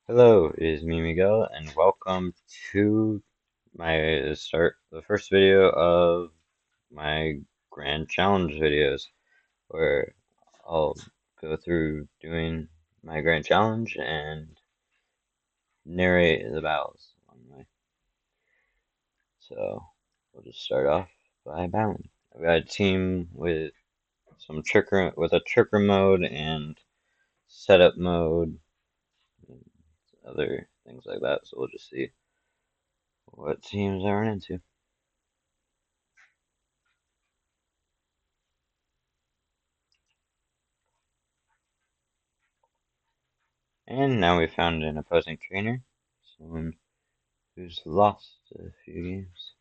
Hello, it is me, Miguel, and welcome to the first video of my grand challenge videos, where I'll go through doing my grand challenge and narrate the battles along the way. So we'll just start off by battling. I've got a team with a trickery mode and setup mode and other things like that. So we'll just see what teams I run into. And now we found an opposing trainer, someone who's lost a few games.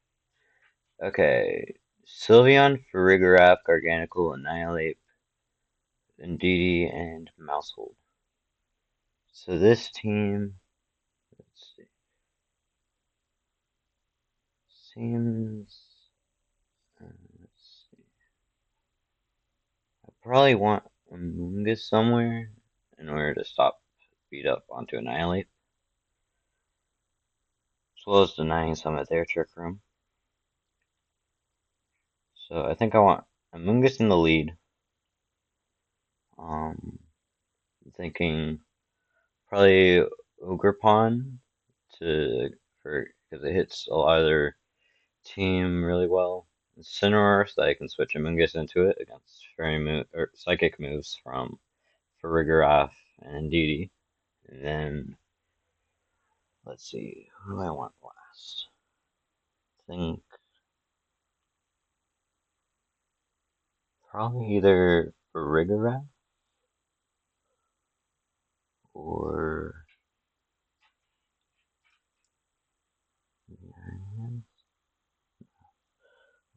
Okay, Sylveon, Farigiraf, Garganical, Annihilate, Indeedee, and Mousehold. So this team, let's see, seems, let's see, I probably want a Mungus somewhere in order to stop beat up onto Annihilate, as well as denying some of their Trick Room. So I think I want a Mungus in the lead. I'm thinking probably Ogerpon because it hits a lot of their team really well. Incineroar, so that I can switch Amoonguss into it against psychic moves from Farigiraf and Indeedee. And then let's see, who do I want last? I think probably either Farigiraf or Iron Hands.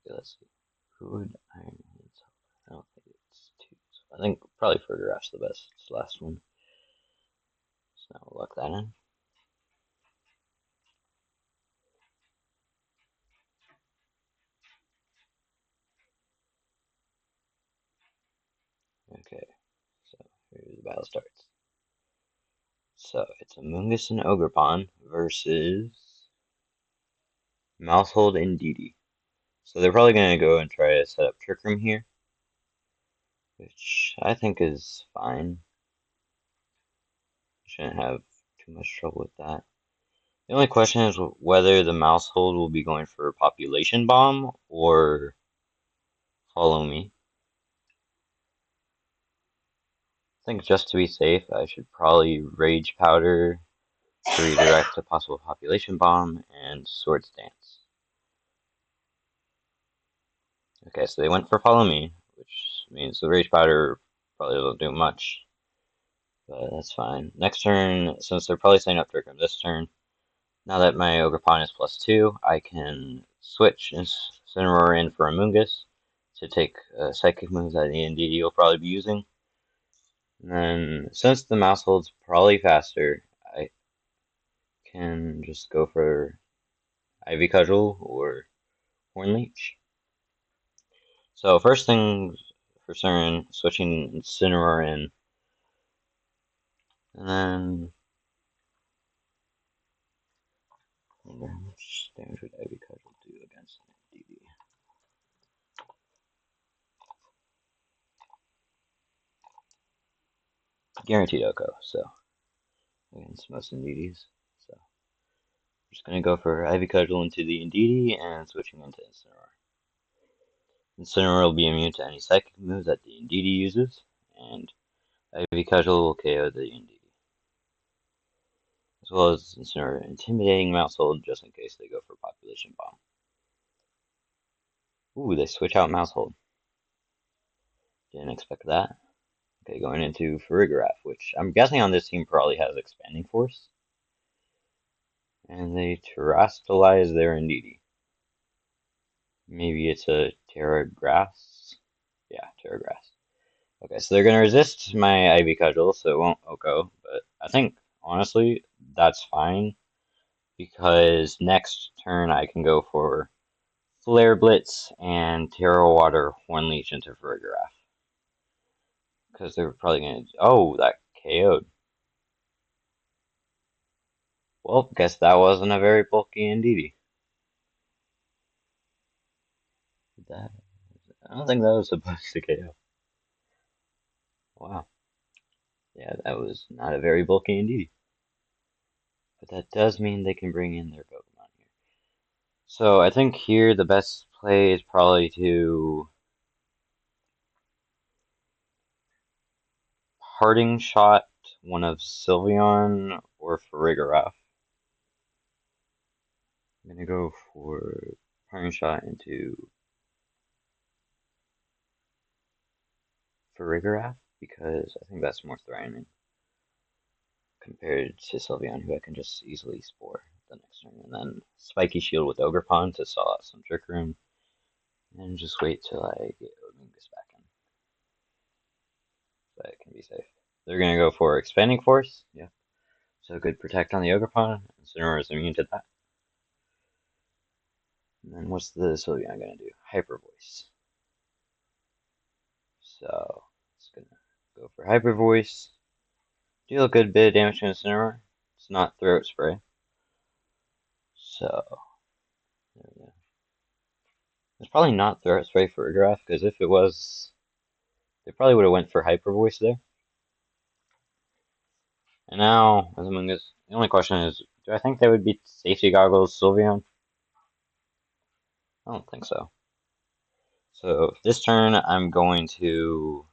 Okay, let's see. Who would Iron Hands help? I don't think it's two. I think probably Farigiraf's the best. It's the last one. So now we'll lock that in. Okay, so here the battle starts. So it's Amoonguss and Ogerpon versus Mousehold and Indeedee. So they're probably going to go and try to set up Trick Room here, which I think is fine. Shouldn't have too much trouble with that. The only question is whether the Mousehold will be going for a Population Bomb or Follow Me. I think just to be safe, I should probably Rage Powder to redirect a possible Population Bomb and Swords Dance. Okay, so they went for Follow Me, which means the Rage Powder probably won't do much, but that's fine. Next turn, since they're probably setting up Trick Room this turn, now that my Ogerpon is +2, I can switch Incineroar in for Amoonguss to take Psychic moves that the Indeedee will probably be using. And then, since the Mousehold's probably faster, I can just go for Ivy Cudgel or Horn Leech. So first thing for certain, switching Incineroar in, and then I wonder how much damage would Ivy Cudgel do against an DD? Guaranteed OHKO, so against most Indeedees. So I'm just gonna go for Ivy Cudgel into the Indeedee and switching into Incineroar. Incineroar will be immune to any psychic moves that the Indeedee uses, and Ivy Cudgel will KO the Indeedee. As well as Incineroar intimidating Mousehold just in case they go for Population Bomb. Ooh, they switch out Mousehold. Didn't expect that. Okay, going into Farigiraf, which I'm guessing on this team probably has Expanding Force. And they terrestrialize their Indeedee. Maybe it's a Terra Grass? Yeah, Terra Grass. Okay, so they're going to resist my Ivy Cudgel, so it won't OHKO, but I think, honestly, that's fine, because next turn I can go for Flare Blitz and Terra Water Horn Leech into Farigiraf. Because they're probably going to... Oh, that KO'd. Well, guess that wasn't a very bulky indeedy. That I don't think that was supposed to KO. Wow. Yeah, that was not a very bulky indeedy. But that does mean they can bring in their Pokemon here. So I think here the best play is probably to parting shot one of Sylveon or Farigiraf. I'm gonna go for parting shot into Farigiraf because I think that's more threatening compared to Sylveon, who I can just easily spore the next turn, and then Spiky Shield with Ogerpon to saw out some Trick Room, and just wait till I get Omingus back in, so I can be safe. They're gonna go for Expanding Force, yeah. So good protect on the Ogerpon, and Sonora is immune to that. And then what's the Sylveon gonna do? Hyper Voice. So it's gonna go for Hyper Voice. Deal a good bit of damage to Incineroar. It's not Throat Spray. So there we go. It's probably not Throat Spray for Farigiraf, because if it was, they probably would have went for Hyper Voice there. And now, as among us, the only question is, do I think they would beat Safety Goggles Sylveon? I don't think so. So this turn, I'm going to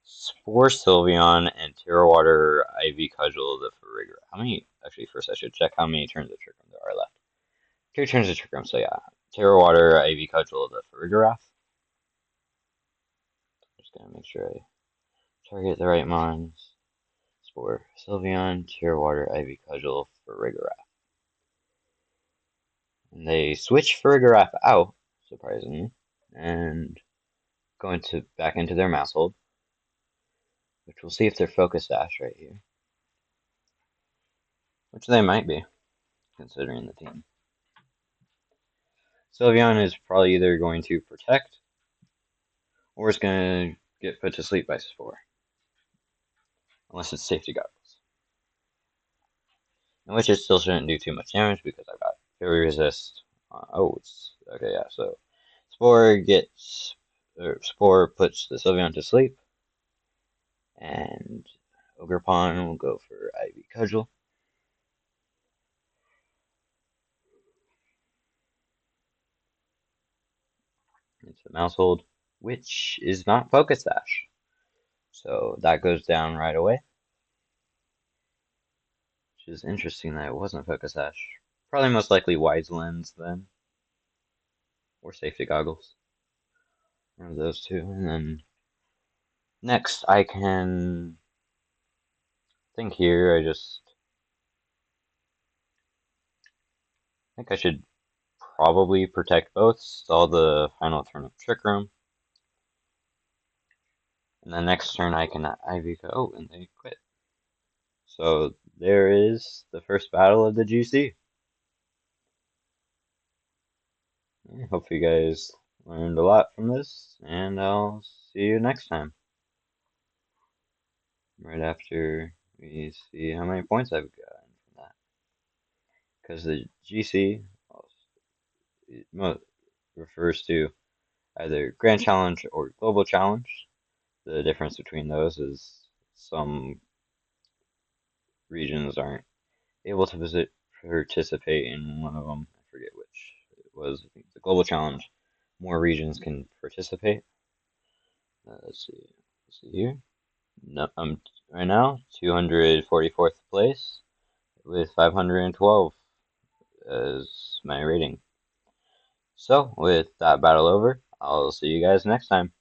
Spore Sylveon and Terra Water IV Cudgel the Farigiraf. How many? Actually, first I should check how many turns of Trick Room there are left. 2 turns of Trick Room, so yeah. Terra Water IV Cudgel the Farigiraf. Just gonna make sure I target the right mons. Spore Sylveon, Terra Water IV Cudgel Farigiraf. And they switch Farigiraf out, surprisingly, and go into back into their mouse hold, which we'll see if they're Focus Dash right here. Which they might be, considering the team. Sylveon is probably either going to protect or it's going to get put to sleep by Spore. Unless it's Safety Goggles. In which it still shouldn't do too much damage because I've got Fury Resist. It's okay, yeah. So Spore puts the Sylveon to sleep, and Ogerpon will go for IV Cudgel. It's the mouse hold, which is not Focus Dash. So that goes down right away. Which is interesting that it wasn't Focus Dash. Probably most likely Wise Lens then. Or Safety Goggles. One of those two. And then next I can think here, I think I should probably protect both, stall the final turn of Trick Room. And the next turn I can IV go, and they quit. So there is the first battle of the GC. Hope you guys learned a lot from this, and I'll see you next time. Right after we see how many points I've gotten from that. Because the GC refers to either Grand Challenge or Global Challenge. The difference between those is some regions aren't able to participate in one of them. I forget which it was. I think the Global Challenge, more regions can participate. Let's see. Let's see here. No, I'm right now 244th place with 512 as my rating. So with that battle over, I'll see you guys next time.